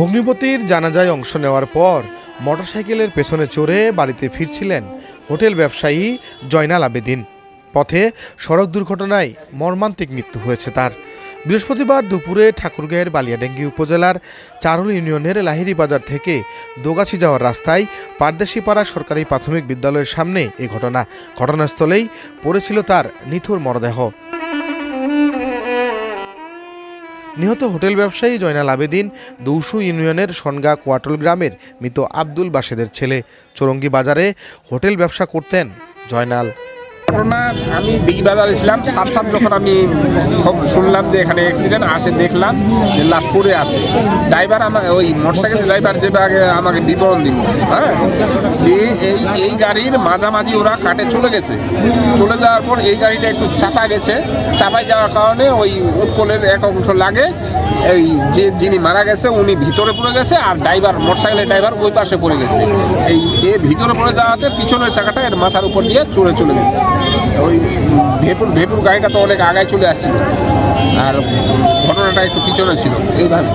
ভগ্নিপতির জানাজায় অংশ নেওয়ার পর মোটরসাইকেলের পেছনে চড়ে বাড়িতে ফিরছিলেন হোটেল ব্যবসায়ী জয়নাল আবেদিন। পথে সড়ক দুর্ঘটনায় মর্মান্তিক মৃত্যু হয়েছে তার। বৃহস্পতিবার দুপুরে ঠাকুরগাঁয়ের বালিয়াডাঙ্গি উপজেলার চারুল ইউনিয়নের লাহিড়ী বাজার থেকে দোগাছি যাওয়ার রাস্তায় পারদেশিপাড়া সরকারি প্রাথমিক বিদ্যালয়ের সামনে এ ঘটনা। ঘটনাস্থলেই পড়েছিল তার নিথর মরদেহ। নিহত হোটেল ব্যবসায়ী জয়নাল আবেদিন দৌসু ইউনিয়নের সনগা কোয়াটল গ্রামের মৃত আব্দুল বাসেদের ছেলে। চৌরঙ্গি বাজারে হোটেল ব্যবসা করতেন জয়নাল। ঘটনা, আমি বিগ বাজার ছিলাম, সাত যখন আমি শুনলাম যে এখানে অ্যাক্সিডেন্ট আসে, দেখলাম যে লাশ পড়ে আছে। ড্রাইভার ওই মোটরসাইকেল ড্রাইভার যেটা আমাকে বিবরণ দিল, হ্যাঁ, যে এই গাড়ির মাঝামাঝি ওরা কাটে চলে গেছে। চলে যাওয়ার পর এই গাড়িটা একটু চাপা গেছে। চাপায় যাওয়ার কারণে ওই উৎকলের এক অংশ লাগে, এই যিনি মারা গেছে উনি ভিতরে পড়ে গেছে, আর ড্রাইভার মোটরসাইকেলের ড্রাইভার ওই পাশে পড়ে গেছে। এ ভিতরে পড়ে যাওয়াতে পিছনের চাকাটা এর মাথার উপর দিয়ে চলে গেছে। ওই ভেপুর গাড়িটা তো অনেক আগায় চলে আসছিল, আর ঘটনাটা একটু পিছনে ছিল এইভাবে।